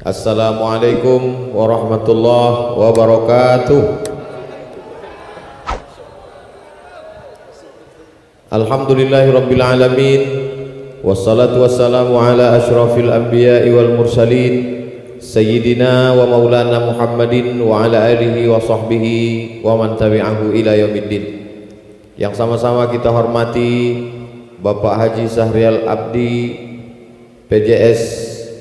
Assalamualaikum warahmatullahi wabarakatuh. Alhamdulillahirabbil alamin. Wassalatu wassalamu ala asyrafil anbiya'i wal mursalin sayyidina wa maulana Muhammadin wa ala alihi wa sahbihi wa man tabi'ahu ila yaumiddin. Yang sama-sama kita hormati Bapak Haji Sahrial Abdi, PJS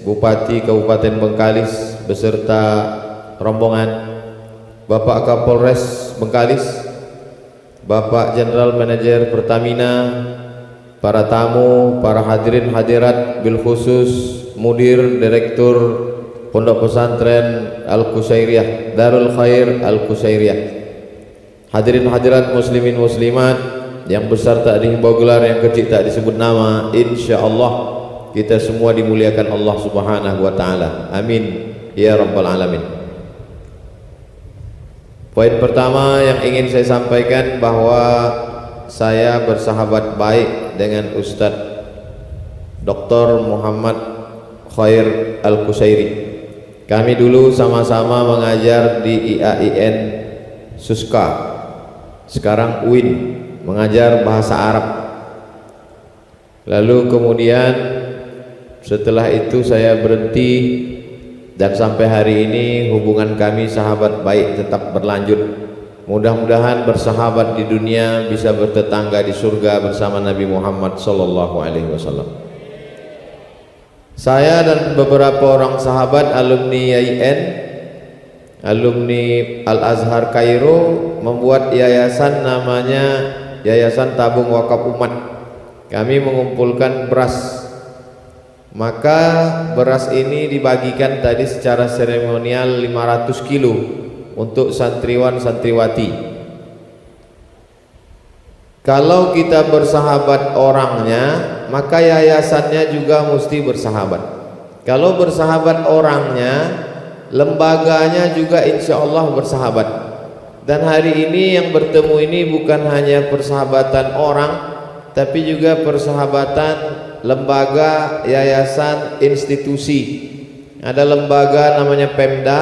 Bupati Kabupaten Bengkalis beserta rombongan, Bapak Kapolres Bengkalis, Bapak General Manager Pertamina, para tamu, para hadirin hadirat, bil khusus Mudir Direktur Pondok Pesantren Al-Qusairiyah Darul Khair Al-Qusairiyah, hadirin hadirat muslimin muslimat yang besar tak dihimbau gelar, yang kecil tak disebut nama, insyaallah kita semua dimuliakan Allah Subhanahu wa taala. Amin ya rabbal alamin. Poin pertama yang ingin saya sampaikan bahwa saya bersahabat baik dengan Ustadz Dr. Muhammad Khair Al-Qusairi. Kami dulu sama-sama mengajar di IAIN Suska, sekarang UIN, mengajar bahasa Arab. Lalu kemudian setelah itu saya berhenti, dan sampai hari ini hubungan kami sahabat baik tetap berlanjut. Mudah-mudahan bersahabat di dunia bisa bertetangga di surga bersama Nabi Muhammad SAW. Saya dan beberapa orang sahabat alumni IAIN, alumni Al-Azhar Kairo, membuat yayasan namanya Yayasan Tabung Wakaf Umat. Kami mengumpulkan beras. Maka beras ini dibagikan tadi secara seremonial 500 kilo untuk santriwan santriwati. Kalau kita bersahabat orangnya, maka yayasannya juga mesti bersahabat. Kalau bersahabat orangnya, lembaganya juga insya Allah bersahabat. Dan hari ini yang bertemu ini bukan hanya persahabatan orang, tapi juga persahabatan lembaga, yayasan, institusi. Ada lembaga namanya Pemda,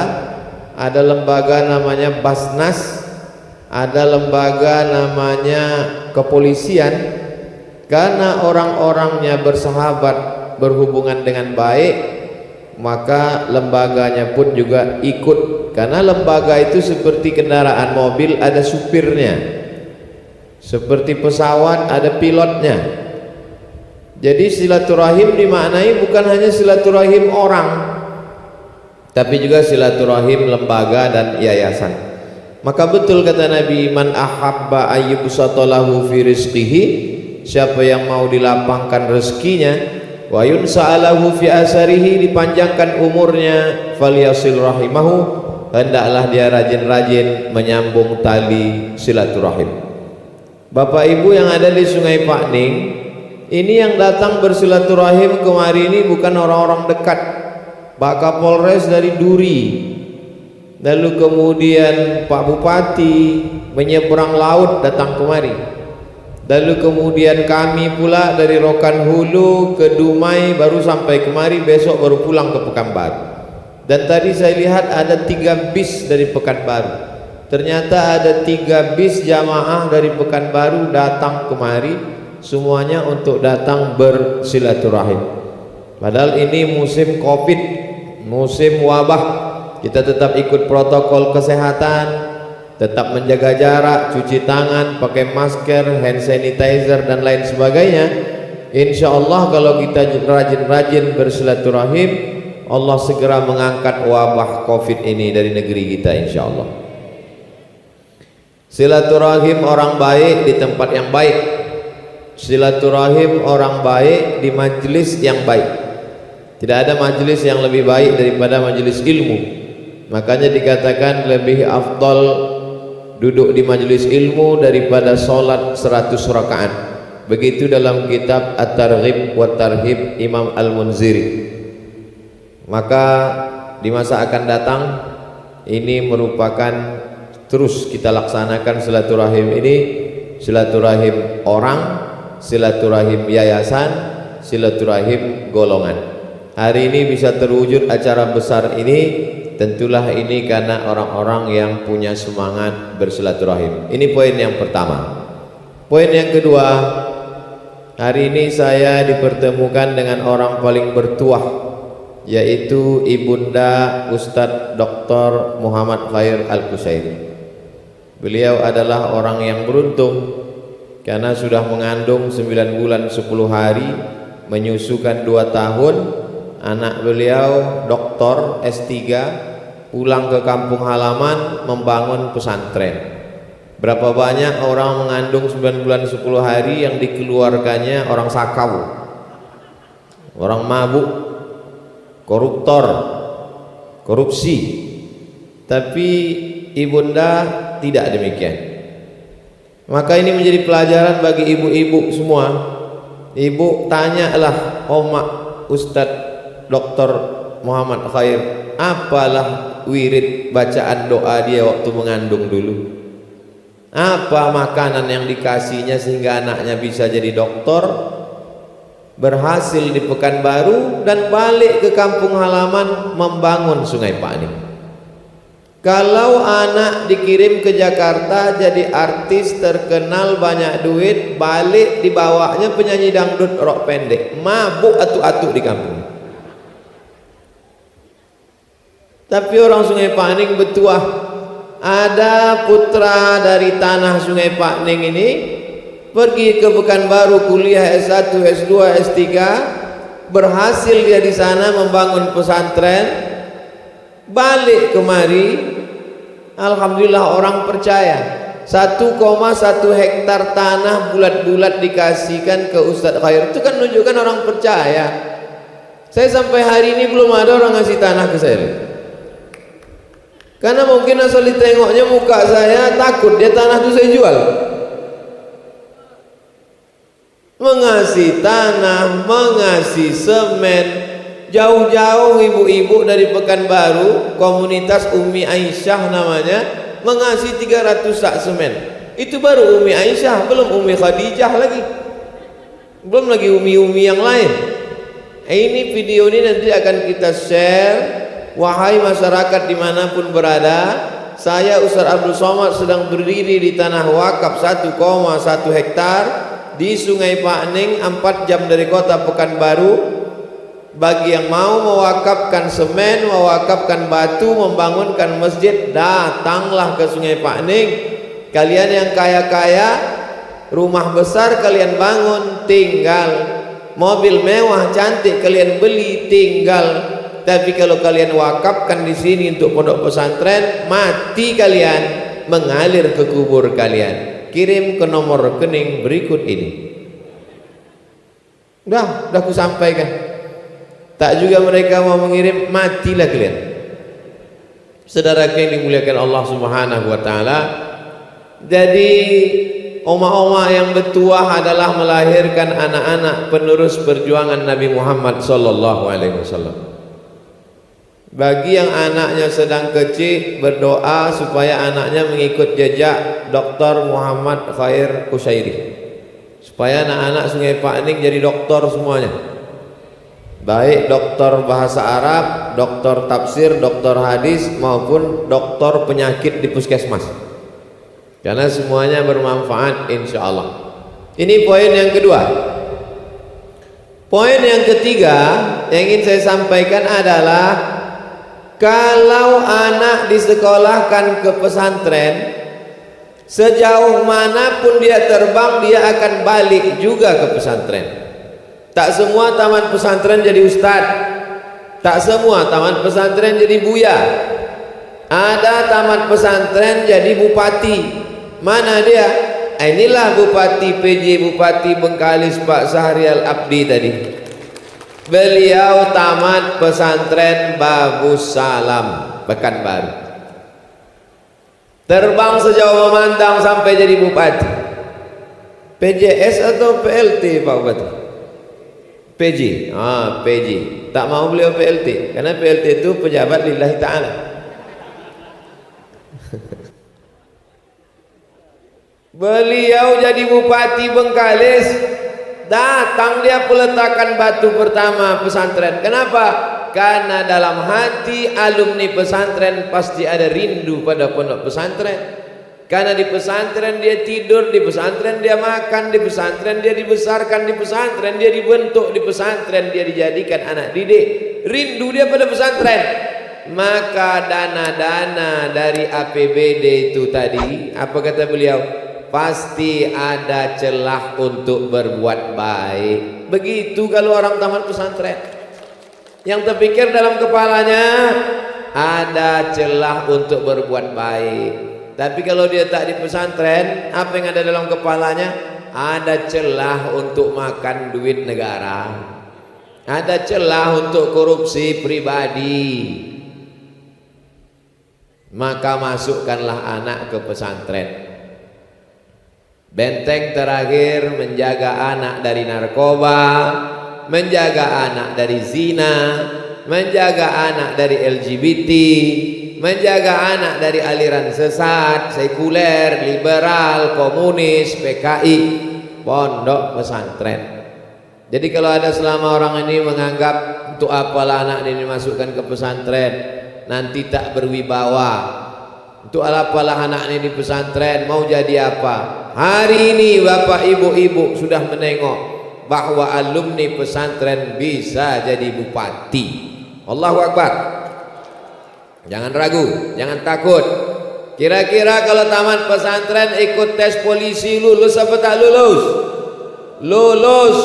ada lembaga namanya Basnas, ada lembaga namanya kepolisian. Karena orang-orangnya bersahabat, berhubungan dengan baik, maka lembaganya pun juga ikut. Karena lembaga itu seperti kendaraan mobil, ada supirnya. Seperti pesawat, ada pilotnya. Jadi silaturahim dimaknai bukan hanya silaturahim orang, tapi juga silaturahim lembaga dan yayasan. Maka betul kata Nabi, man ahabba ayyubsatalahu fi rizqihi, siapa yang mau dilapangkan rezekinya, wa yunsa'alahu fi asarihi, dipanjangkan umurnya, falyasil rahimahu, hendaklah dia rajin-rajin menyambung tali silaturahim. Bapak Ibu yang ada di Sungai Pakning, ini yang datang bersilaturahim kemari ini bukan orang-orang dekat. Pak Kapolres dari Duri, lalu kemudian Pak Bupati menyeberang laut datang kemari, lalu kemudian kami pula dari Rokan Hulu ke Dumai baru sampai kemari, besok baru pulang ke Pekanbaru. Dan tadi saya lihat ada 3 bis dari Pekanbaru. Ternyata ada 3 bis jamaah dari Pekanbaru datang kemari, semuanya untuk datang bersilaturahim. Padahal ini musim Covid, musim wabah. Kita tetap ikut protokol kesehatan, tetap menjaga jarak, cuci tangan, pakai masker, hand sanitizer dan lain sebagainya. Insya Allah kalau kita rajin-rajin bersilaturahim, Allah segera mengangkat wabah Covid ini dari negeri kita, insya Allah. Silaturahim orang baik di tempat yang baik, silaturahim orang baik di majelis yang baik. Tidak ada majelis yang lebih baik daripada majelis ilmu. Makanya dikatakan lebih afdal duduk di majelis ilmu daripada sholat 100 rakaat. Begitu dalam kitab At-Targhib wa Tarhib Imam Al-Munziri. Maka di masa akan datang ini merupakan terus kita laksanakan silaturahim ini, silaturahim orang, silaturahim yayasan, silaturahim golongan. hari ini bisa terwujud acara besar ini, tentulah ini karena orang-orang yang punya semangat bersilaturahim. Ini poin yang pertama. Poin yang kedua, hari ini saya dipertemukan dengan orang paling bertuah, yaitu Ibunda Ustadz Dr. Muhammad Khair Al-Qusairi. Beliau adalah orang yang beruntung karena sudah mengandung 9 bulan 10 hari, menyusukan 2 tahun. Anak beliau doktor S3, pulang ke kampung halaman membangun pesantren. Berapa banyak orang mengandung 9 bulan 10 hari yang dikeluarkannya orang sakau, orang mabuk, koruptor, korupsi. Tapi ibunda tidak demikian. Maka ini menjadi pelajaran bagi ibu-ibu semua. Ibu tanyalah Omak Ustadz Dr. Muhammad Khair, apalah wirid bacaan doa dia waktu mengandung dulu? Apa makanan yang dikasihnya sehingga anaknya bisa jadi doktor, berhasil di Pekanbaru dan balik ke kampung halaman membangun Sungai Pakning. Kalau anak dikirim ke Jakarta jadi artis terkenal banyak duit, balik dibawanya penyanyi dangdut rok pendek, mabuk atuk-atuk di kampung. Tapi orang Sungai Pakning bertuah. Ada putra dari tanah Sungai Pakning ini pergi ke Pekanbaru kuliah S1, S2, S3, berhasil dia di sana membangun pesantren, balik kemari, alhamdulillah orang percaya. 1,1 hektar tanah bulat-bulat dikasihkan ke Ustadz Khair. Itu kan menunjukkan orang percaya. Saya sampai hari ini belum ada orang ngasih tanah ke saya. Karena mungkin asal ditengoknya muka saya takut dia tanah itu saya jual. Mengasih tanah, mengasih semen, jauh-jauh ibu-ibu dari Pekanbaru, komunitas Umi Aisyah namanya, mengasih 300 sak semen. Itu baru Umi Aisyah, belum Umi Khadijah lagi, belum lagi umi-umi yang lain. Ini video ini nanti akan kita share. Wahai masyarakat dimanapun berada, saya Ustaz Abdul Somad sedang berdiri di tanah wakaf 1,1 hektar di Sungai Pakning, 4 jam dari kota Pekanbaru. Bagi yang mau mewakafkan semen, mewakafkan batu, membangunkan masjid, datanglah ke Sungai Pakning. Kalian yang kaya-kaya, rumah besar kalian bangun, tinggal. Mobil mewah cantik kalian beli, tinggal. Tapi kalau kalian wakafkan di sini untuk pondok pesantren, mati kalian mengalir ke kubur kalian. Kirim ke nomor rekening berikut ini. Udah aku sampaikan. Tak juga mereka mau mengirim, matilah kalian. Saudara yang dimuliakan Allah Subhanahu wa taala. Jadi oma-oma yang bertuah adalah melahirkan anak-anak penerus perjuangan Nabi Muhammad sallallahu alaihi wasallam. Bagi yang anaknya sedang kecil, berdoa supaya anaknya mengikut jejak Dr. Muhammad Khair Qusairi, supaya anak-anak Sungai Pakning jadi doktor semuanya, baik doktor bahasa Arab, doktor tafsir, doktor hadis maupun doktor penyakit di puskesmas, karena semuanya bermanfaat insya Allah. Ini poin yang kedua. Poin yang ketiga yang ingin saya sampaikan adalah, kalau anak disekolahkan ke pesantren, sejauh manapun dia terbang, dia akan balik juga ke pesantren. Tak semua tamat pesantren jadi ustadz, tak semua tamat pesantren jadi buya. Ada tamat pesantren jadi bupati. Mana dia? Inilah Bupati PJ Bupati Bengkalis Pak Sahrial Abdi tadi. Beliau tamat pesantren Babus Salam Pekanbaru, terbang sejauh memandang sampai jadi bupati. PJS atau PLT Pak Bupati? PJ. PJ. Tak mau beliau PLT, karena PLT itu pejabat lillahi ta'ala. Beliau jadi bupati Bengkalis, Datang dia peletakan batu pertama pesantren. Kenapa? Karena dalam hati alumni pesantren pasti ada rindu pada pondok pesantren. Karena di pesantren dia tidur, di pesantren dia makan, di pesantren dia dibesarkan, di pesantren dia dibentuk, di pesantren dia dijadikan anak didik. Rindu dia pada pesantren. Maka dana-dana dari APBD itu tadi, apa kata beliau? Pasti ada celah untuk berbuat baik. Begitu kalau orang tamat pesantren, yang terpikir dalam kepalanya ada celah untuk berbuat baik. Tapi kalau dia tak di pesantren, apa yang ada dalam kepalanya? Ada celah untuk makan duit negara, ada celah untuk korupsi pribadi. Maka masukkanlah anak ke pesantren. Benteng terakhir menjaga anak dari narkoba, menjaga anak dari zina, menjaga anak dari LGBT, menjaga anak dari aliran sesat, sekuler, liberal, komunis, PKI, pondok pesantren. Jadi kalau ada selama orang ini menganggap untuk apalah anak ini dimasukkan ke pesantren, nanti tak berwibawa, untuk apalah anak ini di pesantren, mau jadi apa? Hari ini bapak ibu-ibu sudah menengok bahwa alumni pesantren bisa jadi bupati. Allahu Akbar. Jangan ragu, jangan takut. Kira-kira kalau tamat pesantren ikut tes polisi, lulus apa tak lulus? Lulus,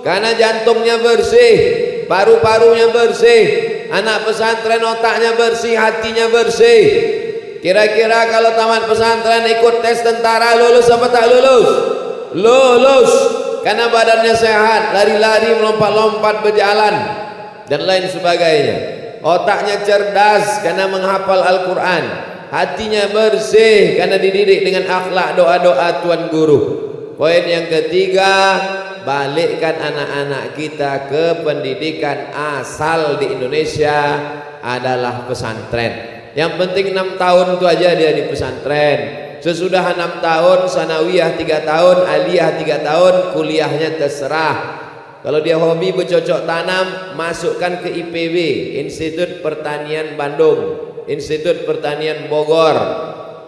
karena jantungnya bersih, paru-parunya bersih, anak pesantren otaknya bersih, hatinya bersih. Kira-kira kalau tamat pesantren ikut tes tentara, lulus apa tak lulus? Lulus, karena badannya sehat, lari-lari, melompat-lompat, berjalan dan lain sebagainya. Otaknya cerdas karena menghafal Al-Quran, hatinya bersih karena dididik dengan akhlak doa-doa Tuan Guru. Poin yang ketiga, balikkan anak-anak kita ke pendidikan asal di Indonesia adalah pesantren. Yang penting 6 tahun itu aja dia di pesantren. Sesudah 6 tahun, sanawiyah 3 tahun, aliyah 3 tahun, kuliahnya terserah. Kalau dia hobi bercocok tanam, masukkan ke IPB, Institut Pertanian Bandung, Institut Pertanian Bogor.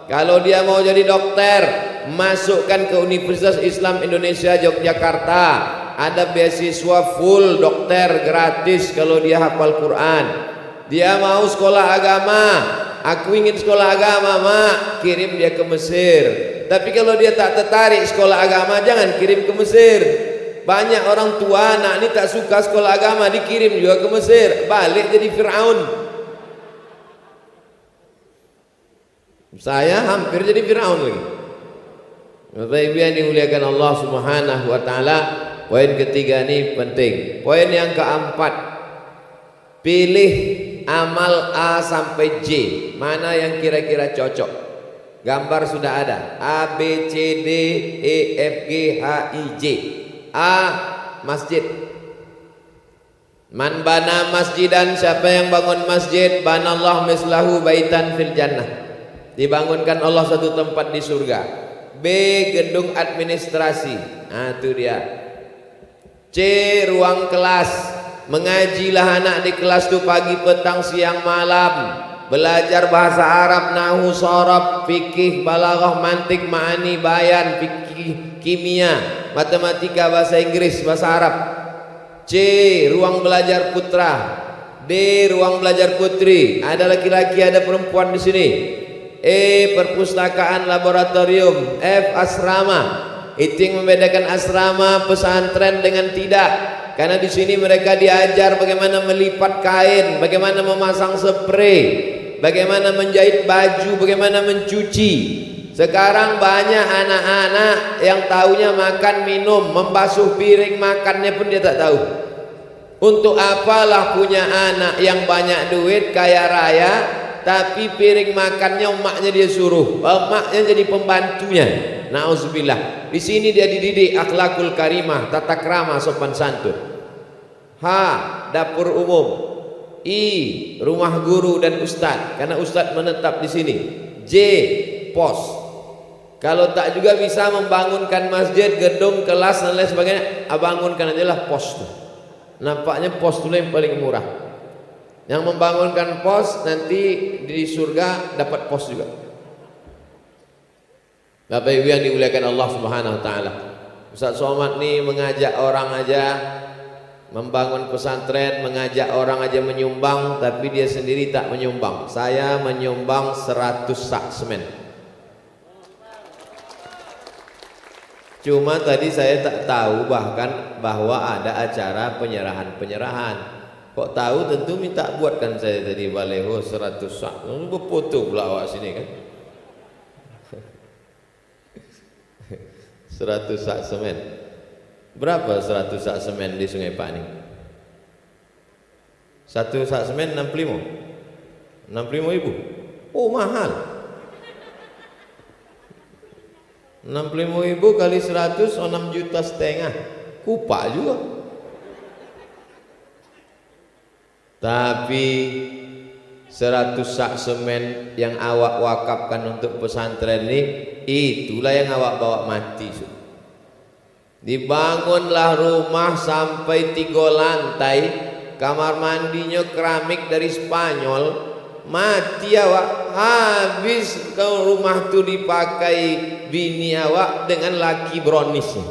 Kalau dia mau jadi dokter, masukkan ke Universitas Islam Indonesia Yogyakarta. Ada beasiswa full dokter gratis kalau dia hafal Quran. Dia mau sekolah agama, aku ingin sekolah agama, mak, kirim dia ke Mesir. Tapi kalau dia tak tertarik sekolah agama, jangan kirim ke Mesir. Banyak orang tua anak ini tak suka sekolah agama, dikirim juga ke Mesir, balik jadi Fir'aun. Saya hampir jadi Fir'aun lagi. Bapak Ibu yang dimuliakan Allah Subhanahu wa taala, poin ketiga ini penting. Poin yang keempat, pilih amal A sampai J, mana yang kira-kira cocok. Gambar sudah ada, A, B, C, D, E, F, G, H, I, J. A, masjid. Man bana masjidan, siapa yang bangun masjid, banallah mislahu baitan fil jannah, dibangunkan Allah satu tempat di surga. B, gedung administrasi, nah itu dia. C, ruang kelas, mengajilah anak di kelas tu pagi, petang, siang, malam, belajar bahasa Arab, nahu, sorob, fikih, balaghah, mantik, ma'ani, bayan, fikih, kimia, matematika, bahasa Inggris, bahasa Arab. C, ruang belajar putra. D, ruang belajar putri, ada laki-laki ada perempuan di sini. E, perpustakaan, laboratorium. F, asrama. Itu yang membedakan asrama pesantren dengan tidak. Karena di sini mereka diajar bagaimana melipat kain, bagaimana memasang spray, bagaimana menjahit baju, bagaimana mencuci. Sekarang banyak anak-anak yang taunya makan minum, membasuh piring makannya pun dia tak tahu. Untuk apalah punya anak yang banyak duit, kaya raya, tapi piring makannya emaknya dia suruh, emaknya jadi pembantunya. Nauzubillah. Di sini dia dididik akhlakul karimah, tata krama, sopan santun. H, dapur umum. I, rumah guru dan ustadz, karena ustadz menetap di sini. J, pos. Kalau tak juga bisa membangunkan masjid, gedung, kelas dan lain sebagainya, bangunkan aja lah pos tuh. Nampaknya pos itu yang paling murah. Yang membangunkan pos nanti di surga dapat pos juga. Bapak Ibu yang dimuliakan Allah Subhanahu wa taala. Ustaz Somad nih mengajak orang aja membangun pesantren, mengajak orang aja menyumbang, tapi dia sendiri tak menyumbang. Saya menyumbang 100 sak semen. Cuma tadi saya tak tahu bahkan bahwa ada acara penyerahan. Kok tahu tentu minta buatkan saya tadi baleho 100 sak. Berfoto pula awak sini kan. 100 sak semen. Berapa 100 sak semen di Sungai Pak ini? 1 sak semen 65. 65.000. Oh, mahal. 65.000 kali 100 6,5 juta. Kupak juga. Tapi 100 sak semen yang awak wakafkan untuk pesantren ini, itulah yang awak bawa mati. Dibangunlah rumah sampai 3 lantai, kamar mandinya keramik dari Spanyol. Mati awak, habis kalau rumah tu dipakai bini awak dengan laki bronisnya.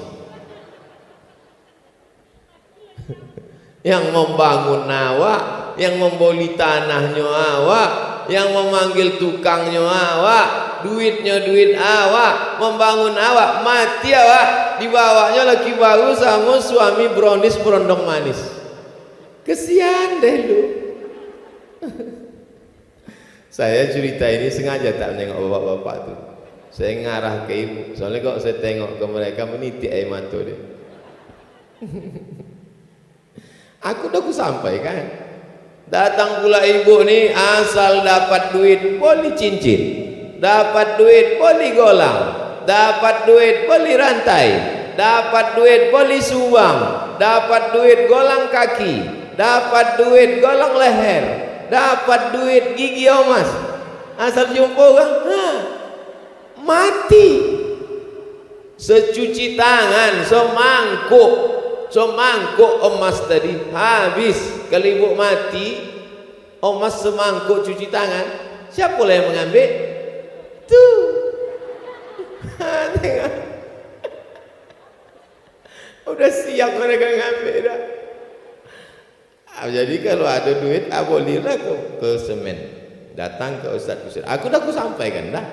Yang membangun awak, yang membeli tanahnya awak, yang memanggil tukangnya awak, duitnya duit awak, membangun awak. Mati awak, dibawanya laki baru sama suami bronis berondong manis. Kesian deh lu. Saya cerita ini sengaja tak menengok bapak-bapak tuh. Saya ngarah ke ibu. Soalnya kalau saya tengok ke mereka menitik air mata dia. Aku udah sampaikan. Datang pula ibu nih, asal dapat duit beli cincin, dapat duit beli golang, dapat duit beli rantai, dapat duit beli subang, dapat duit golang kaki, dapat duit golang leher, dapat duit gigi emas. Asal jumpa kan, mati. Secuci tangan, semangkuk emas tadi habis. Kalau ibu mati, emas semangkuk cuci tangan, siapa yang mengambil? Tuh. Udah siap mereka ngambil dah. Jadi kalau ada duit, bolehlah ke semen. Datang ke Ustaz Kusir. Aku sampaikan dah.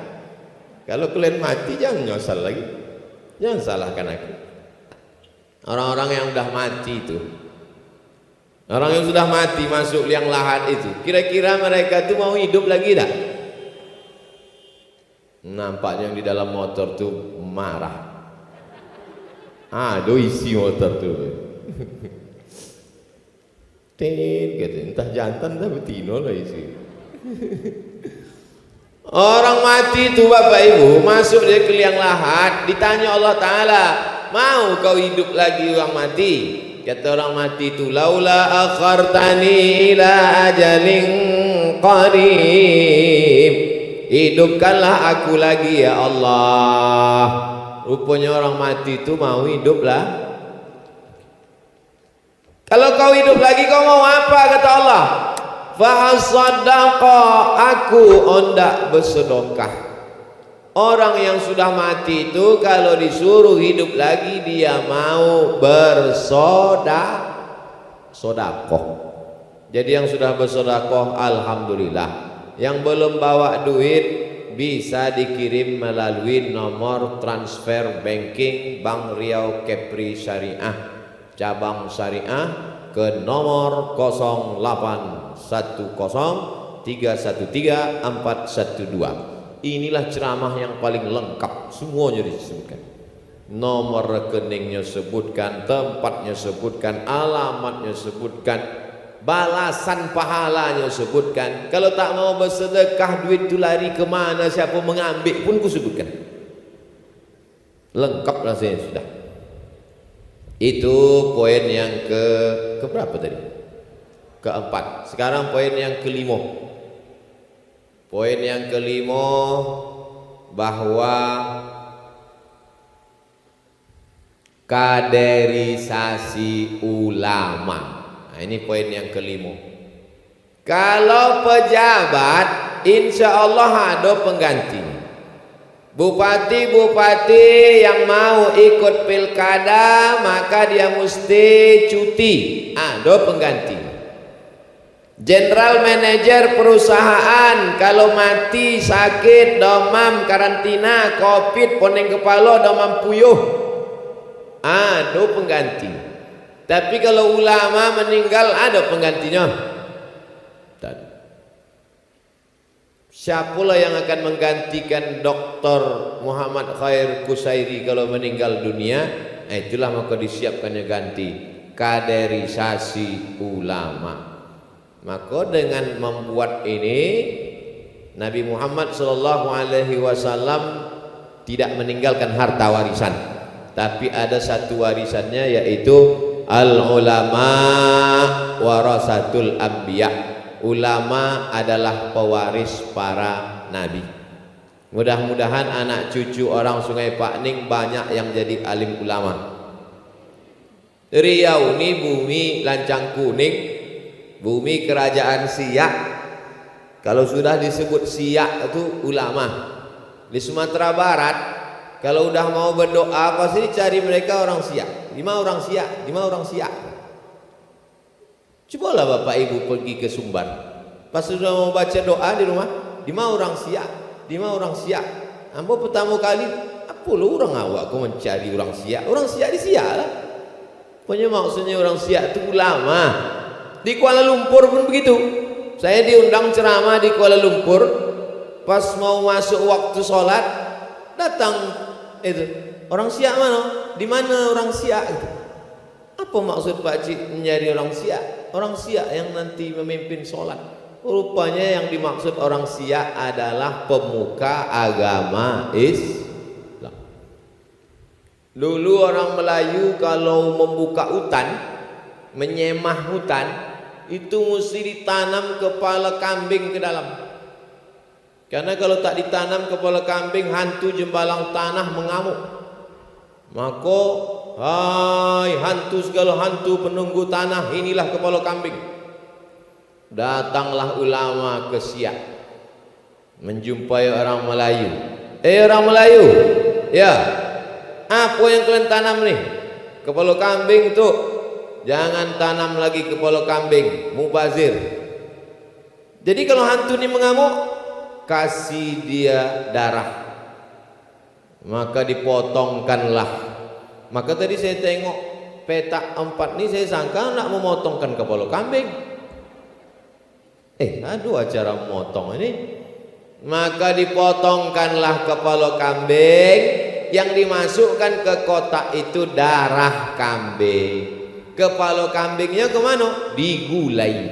Kalau kalian mati jangan nyosal lagi. Jangan salahkan aku. Orang-orang yang udah mati itu, orang yang sudah mati masuk liang lahat itu, kira-kira mereka itu mau hidup lagi tak? Nampaknya yang di dalam motor tuh marah. Aduh isi motor tuh. Gitu, entah jantan entah betina lah isi. Orang mati itu Bapak Ibu masuk dia ke liang lahat, ditanya Allah Ta'ala, mau kau hidup lagi orang mati? Kata orang mati itu, laula akhartani ila ajalin qarib, hidupkanlah aku lagi ya Allah. Rupanya orang mati itu mau hidup lah. Kalau kau hidup lagi kau mau apa? Kata Allah, fa'asaddaqa, aku hendak bersedekah. Orang yang sudah mati itu kalau disuruh hidup lagi dia mau bersodakoh. Jadi yang sudah bersodakoh alhamdulillah. Yang belum bawa duit bisa dikirim melalui nomor transfer banking Bank Riau Kepri Syariah cabang Syariah ke nomor 0810313412. Inilah ceramah yang paling lengkap, semuanya disebutkan. Nomor rekeningnya sebutkan, tempatnya sebutkan, alamatnya sebutkan, balasan pahalanya sebutkan. Kalau tak mau bersedekah duit itu lari kemana, siapa mengambil pun ku sebutkan. Lengkap rasanya sudah. Itu poin yang ke berapa tadi? Keempat. Sekarang poin yang kelima. Poin yang kelima, bahwa kaderisasi ulama. Nah, ini poin yang kelima. Kalau pejabat, insya Allah ada pengganti. Bupati-bupati yang mau ikut pilkada, maka dia mesti cuti. Ada pengganti. General manager perusahaan kalau mati, sakit, demam, karantina, covid, poning kepala, demam puyuh, ada pengganti. Tapi kalau ulama meninggal, ada penggantinya. Siapalah yang akan menggantikan Dr. Muhammad Khair Kusairi kalau meninggal dunia? Itulah maka disiapkannya ganti, kaderisasi ulama. Maka dengan membuat ini, Nabi Muhammad SAW tidak meninggalkan harta warisan, tapi ada satu warisannya, yaitu al-ulama warasatul anbiya. Ulama adalah pewaris para nabi. Mudah-mudahan anak cucu orang Sungai Pakning banyak yang jadi alim ulama. Riau ini bumi lancang kuning, bumi kerajaan Siak. Kalau sudah disebut Siak itu ulama. Di Sumatera Barat kalau udah mau berdoa pasti cari mereka orang Siak. Di mana orang Siak? Di mana orang Siak? Cobalah Bapak Ibu pergi ke Sumbar. Pas sudah mau baca doa di rumah, di mana orang Siak? Di mana orang Siak? Ambo pertama kali, apa lu orang awak kau mencari orang Siak? Orang Siak di Siak lah. Pokoknya maksudnya orang Siak itu ulama. Di Kuala Lumpur pun begitu. Saya diundang ceramah di Kuala Lumpur. Pas mau masuk waktu sholat, datang itu orang Siak mana? Di mana orang Siak itu? Apa maksud Pak Cik mencari orang Siak? Orang Siak yang nanti memimpin sholat. Rupanya yang dimaksud orang Siak adalah pemuka agama Islam. Dulu orang Melayu kalau membuka hutan, menyemah hutan, itu mesti ditanam kepala kambing ke dalam. Karena kalau tak ditanam kepala kambing, hantu jembalang tanah mengamuk. Maka hai hantu, segala hantu penunggu tanah, inilah kepala kambing. Datanglah ulama ke Siak menjumpai orang Melayu. Orang Melayu, ya, apa yang kalian tanam nih? Kepala kambing tuh. Jangan tanam lagi kepala kambing, mubazir. Jadi kalau hantu ini mengamuk, kasih dia darah, maka dipotongkanlah. Maka tadi saya tengok petak 4 ini, saya sangka nak memotongkan kepala kambing. Aduh, acara memotong ini. Maka dipotongkanlah kepala kambing, yang dimasukkan ke kotak itu darah kambing. Kepala kambingnya kemana? Digulai,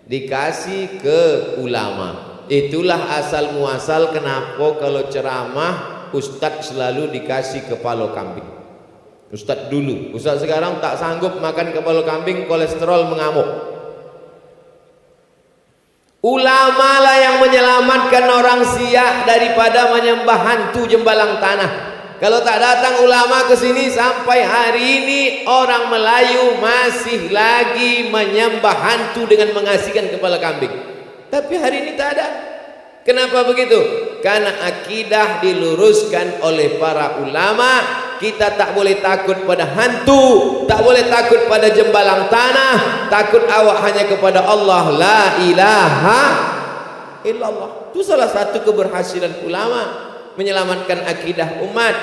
dikasih ke ulama. Itulah asal muasal kenapa kalau ceramah ustadz selalu dikasih kepala kambing. Ustadz dulu, ustadz sekarang tak sanggup makan kepala kambing, kolesterol mengamuk. Ulama lah yang menyelamatkan orang Siak daripada menyembah hantu jembalang tanah. Kalau tak datang ulama ke sini, sampai hari ini orang Melayu masih lagi menyembah hantu dengan mengasihkan kepala kambing. Tapi hari ini tak ada. Kenapa begitu? Karena akidah diluruskan oleh para ulama. Kita tak boleh takut pada hantu, tak boleh takut pada jembalang tanah, takut awak hanya kepada Allah, la ilaha illallah. Itu salah satu keberhasilan ulama menyelamatkan akidah umat.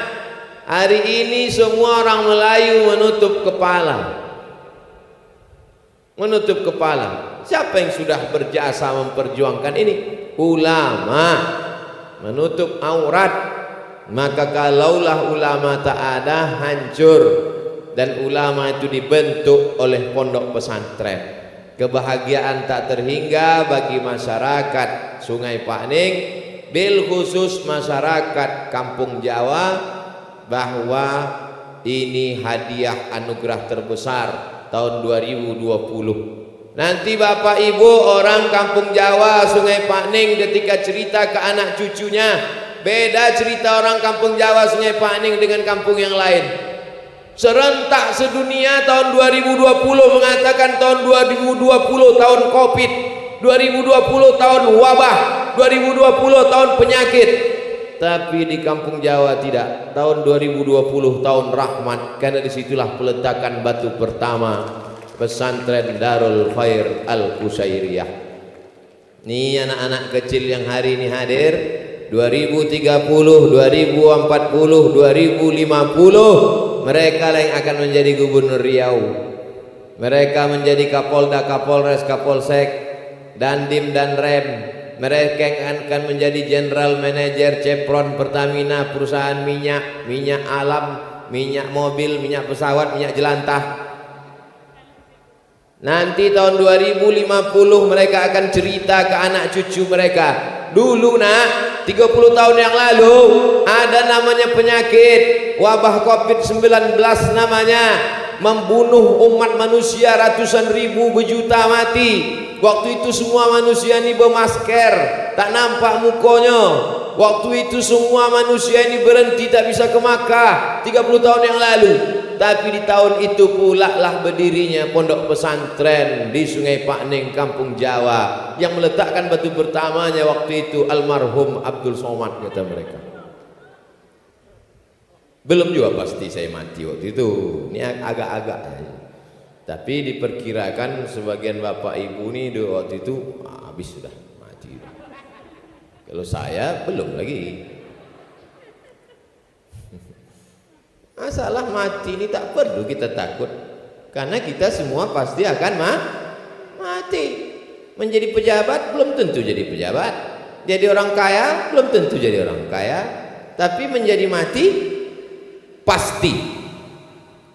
Hari ini semua orang Melayu menutup kepala. Menutup kepala. Siapa yang sudah berjasa memperjuangkan ini? Ulama. Menutup aurat. Maka kalaulah ulama tak ada, hancur. Dan ulama itu dibentuk oleh pondok pesantren. Kebahagiaan tak terhingga bagi masyarakat Sungai Pakning, bil khusus masyarakat Kampung Jawa, bahwa ini hadiah anugerah terbesar tahun 2020. Nanti Bapak Ibu orang Kampung Jawa Sungai Pakning ketika cerita ke anak cucunya, beda cerita orang Kampung Jawa Sungai Pakning dengan kampung yang lain. serentak sedunia. Tahun 2020 mengatakan tahun 2020 tahun Covid, 2020 tahun wabah, 2020 tahun penyakit. Tapi di kampung Jawa tidak. Tahun 2020 tahun rahmat, karena disitulah peletakan batu pertama pesantren Darul Khair Al-Qusairiyah. Ini anak-anak kecil yang hari ini hadir, 2030, 2040, 2050 mereka lah yang akan menjadi gubernur Riau. Mereka menjadi Kapolda, Kapolres, Kapolsek, Dandim dan Rem. Mereka yang akan menjadi General Manager Chevron, Pertamina, perusahaan minyak, minyak alam, minyak mobil, minyak pesawat, minyak jelantah. Nanti tahun 2050 mereka akan cerita ke anak cucu mereka, dulu nak, 30 tahun yang lalu ada namanya penyakit wabah Covid-19 namanya, membunuh umat manusia ratusan ribu, berjuta mati. Waktu itu semua manusia ini bermasker, tak nampak mukanya. Waktu itu semua manusia ini berhenti, tak bisa ke Makkah 30 tahun yang lalu. Tapi di tahun itu pula lah berdirinya pondok pesantren di Sungai Pakning, Kampung Jawa, yang meletakkan batu pertamanya waktu itu almarhum Abdul Somad, kata mereka. Belum juga pasti saya mati waktu itu, ini agak-agak. Tapi diperkirakan sebagian bapak ibu nih waktu itu habis sudah mati. Kalau saya belum lagi. Masalah mati ini tak perlu kita takut, karena kita semua pasti akan mati. Menjadi pejabat belum tentu jadi pejabat, jadi orang kaya belum tentu jadi orang kaya, tapi menjadi mati pasti.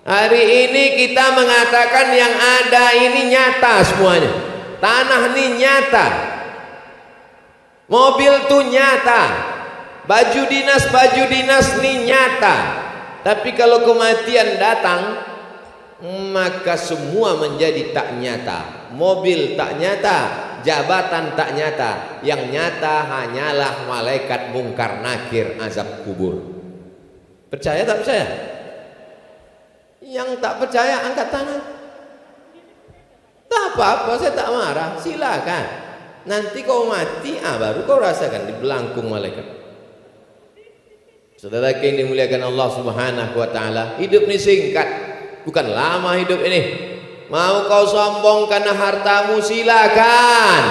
Hari ini kita mengatakan yang ada ini nyata semuanya. Tanah ini nyata, mobil tuh nyata, baju dinas ini nyata. Tapi kalau kematian datang, maka semua menjadi tak nyata. Mobil tak nyata, jabatan tak nyata. Yang nyata hanyalah malaikat mungkar nakir azab kubur. Percaya tak percaya? Yang tak percaya angkat tangan. Tak apa-apa, saya tak marah, silakan. Nanti kau mati, baru kau rasakan di belangkung malaikat. Saudara yang dimuliakan Allah Subhanahu wa taala, hidup ini singkat, bukan lama hidup ini. Mau kau sombong karena hartamu, silakan.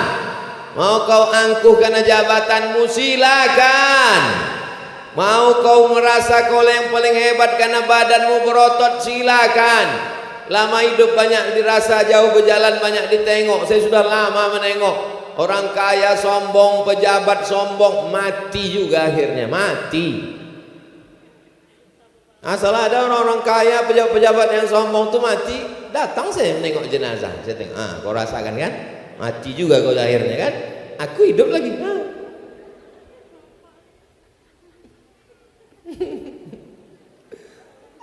Mau kau angkuh karena jabatanmu, silakan. Mau kau merasa kau yang paling hebat karena badanmu berotot, silakan. Lama hidup banyak dirasa, jauh berjalan banyak ditengok. Saya sudah lama menengok orang kaya sombong, pejabat sombong, mati juga akhirnya, mati. Asal ada orang-orang kaya, pejabat-pejabat yang sombong itu mati, datang saya menengok jenazah. Saya tengok, kau rasakan kan? Mati juga kau akhirnya kan? Aku hidup lagi.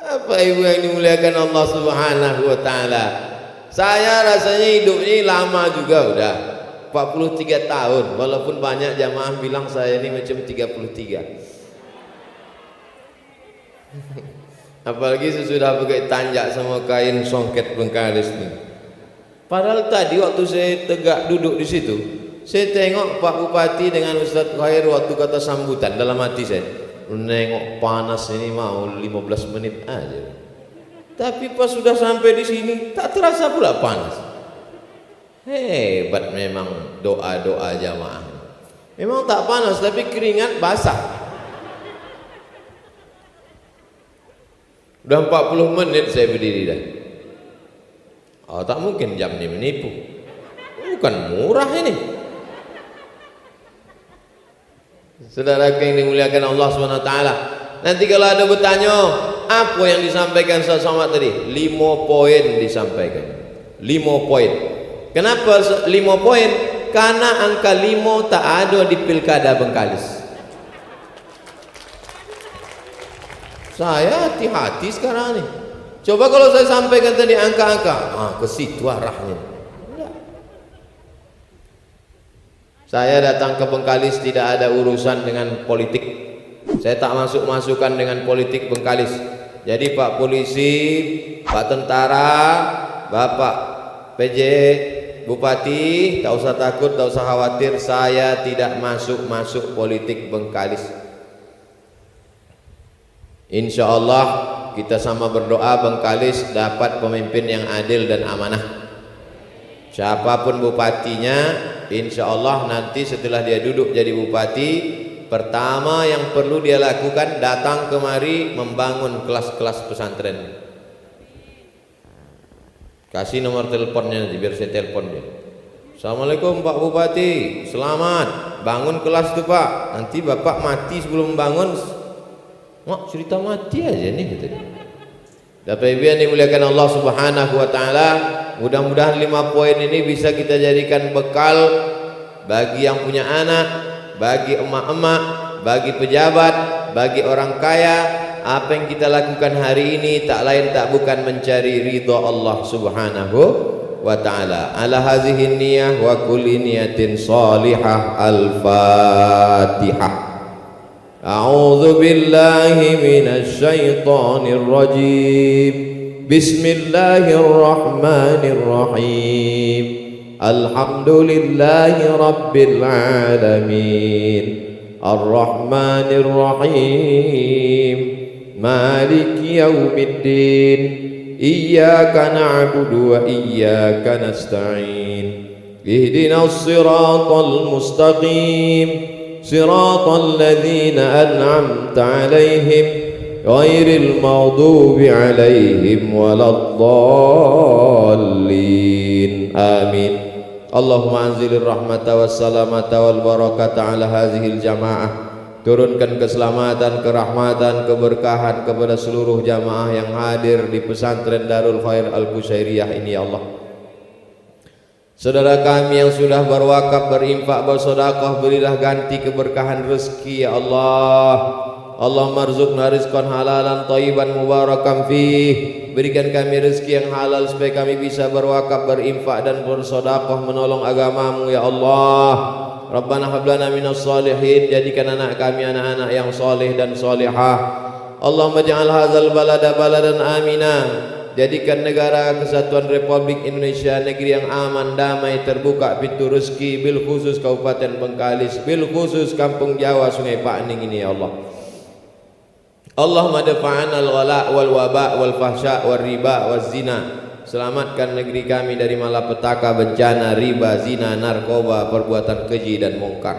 Apa ibu yang dimuliakan Allah Subhanahu wa taala? Saya rasanya hidup ini lama juga, udah 43 tahun, walaupun banyak jamaah bilang saya ini macam 33. Apalagi sesudah pakai tanjak sama kain songket Bengkalis ini. Padahal tadi waktu saya tegak duduk di situ, saya tengok Pak Bupati dengan Ustadz Khair waktu kata sambutan, dalam hati saya, nengok panas ini mau 15 menit aja. Tapi pas sudah sampai di sini tak terasa pula panas. Hebat memang doa-doa jamaah. Memang tak panas tapi keringat basah. Udah 40 menit saya berdiri dah. Tak mungkin jam ini menipu. Bukan murah ini. Saudara yang dimuliakan Allah SWT, nanti kalau ada bertanya apa yang disampaikan Ustaz Somad tadi, 5 poin disampaikan. 5 poin. Kenapa 5 poin? Karena angka 5 tak ada di Pilkada Bengkalis. Saya hati-hati sekarang nih. Coba kalau saya sampaikan tadi angka-angka, ke situ arahnya. Saya datang ke Bengkalis tidak ada urusan dengan politik. Saya tak masuk-masukkan dengan politik Bengkalis. Jadi Pak Polisi, Pak Tentara, Bapak PJ, Bupati, tak usah takut, tak usah khawatir, saya tidak masuk politik Bengkalis. Insya Allah kita sama berdoa Bengkalis dapat pemimpin yang adil dan amanah. Siapapun bupatinya, insya Allah nanti setelah dia duduk jadi bupati, pertama yang perlu dia lakukan datang kemari membangun kelas-kelas pesantren. Kasih nomor teleponnya nanti biar saya telepon dia. Assalamualaikum Pak Bupati, selamat bangun kelas tuh Pak. Nanti Bapak mati sebelum bangun. Mak cerita mati aja nih gitu. Bapak Ibu yang dimuliakan Allah Subhanahu wa taala, mudah-mudahan 5 poin ini bisa kita jadikan bekal bagi yang punya anak, bagi emak-emak, bagi pejabat, bagi orang kaya. Apa yang kita lakukan hari ini tak lain tak bukan mencari ridha Allah Subhanahu wa taala. Ala hazihi niyyah wa kulli niyatin salihah. Al-Fatihah. A'udzu billahi minasy syaithanir rajim. Bismillahirrahmanirrahim. Alhamdulillahi rabbil alamin. Ar-Rahmanir Rahim. Maliki yaumiddin. Iyyaka na'budu wa iyyaka nasta'in. Ihdinas siratal mustaqim. Siratal ladzina an'amta 'alaihim ghairil maghdubi 'alaihim waladdallin. Amin. Allahumma anzilir rahmata was salamata wal barakata ala hazihil jamaah. Turunkan keselamatan, kerahmatan, keberkahan kepada seluruh jamaah yang hadir di pesantren Darul Khair Al-Qusairiyah ini ya Allah. Saudara kami yang sudah berwakaf, berinfak, bersedekah, berilah ganti keberkahan rezeki ya Allah. Allahumma rzuqna rizqan halalan thayyiban mubarakan fih. Berikan kami rezeki yang halal supaya kami bisa berwakaf, berinfak dan bersedekah menolong agamamu ya Allah. Rabbana hab lana minas solihin, jadikan anak kami anak-anak yang soleh dan solehah. Allahumma ja'al hadzal balada baladan aminah. Jadikan negara kesatuan Republik Indonesia negeri yang aman, damai, terbuka pintu rezeki, bil khusus Kabupaten Bengkalis, bil khusus Kampung Jawa Sungai Pakning ini ya Allah. Allahumma dafa'ana al-ghala wal waba wal fahsya wal riba wal zina. Selamatkan negeri kami dari malapetaka, bencana, riba, zina, narkoba, perbuatan keji dan mungkar.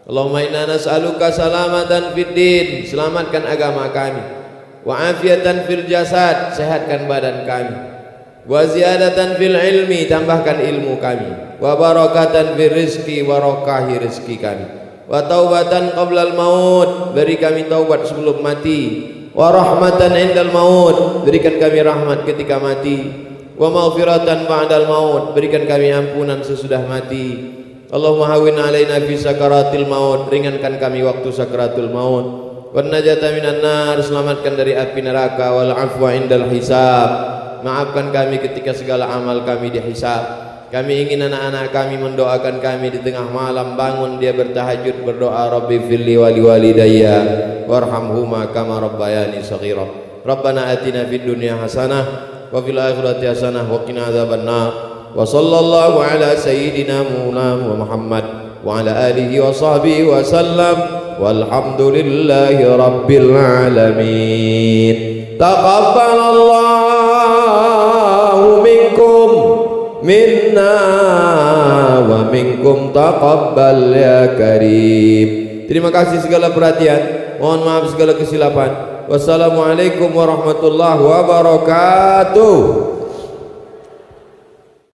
Allahumma inna nas'aluka salamatan fid din. Selamatkan agama kami. Wa afiatan fil jasad. Sehatkan badan kami. Wa ziyadatan fil ilmi. Tambahkan ilmu kami. Wa barakatan fil rizki. Barakahi rizki kami. Wa taubatan qablal maut. Beri kami taubat sebelum mati. Wa rahmatan indal maut. Berikan kami rahmat ketika mati. Wa maghfiratan ba'dal maut. Berikan kami ampunan sesudah mati. Allahumma hawwin alaina fi sakaratil maut. Ringankan kami waktu sakaratul maut. Wan najata minan nar. Selamatkan dari api neraka. Wal afwa indal hisab. Maafkan kami ketika segala amal kami dihisab. Kami ingin anak-anak kami mendoakan kami di tengah malam, bangun dia bertahajud berdoa, Rabbi firli wali walidayya warhamhuma kama rabbayani shaghira. Rabbana atina fid dunya hasanah wa fil akhirati hasanah wa qina adzabannar. Wa sallallahu ala sayyidina Muhammad wa ala alihi wa sahbihi wa sallam. Walhamdulillahi rabbil alamin. Taqabbalallahu minkum minna wa minkum taqabbal ya karim. Terima kasih segala perhatian. Mohon maaf segala kesilapan. Wassalamualaikum warahmatullahi wabarakatuh.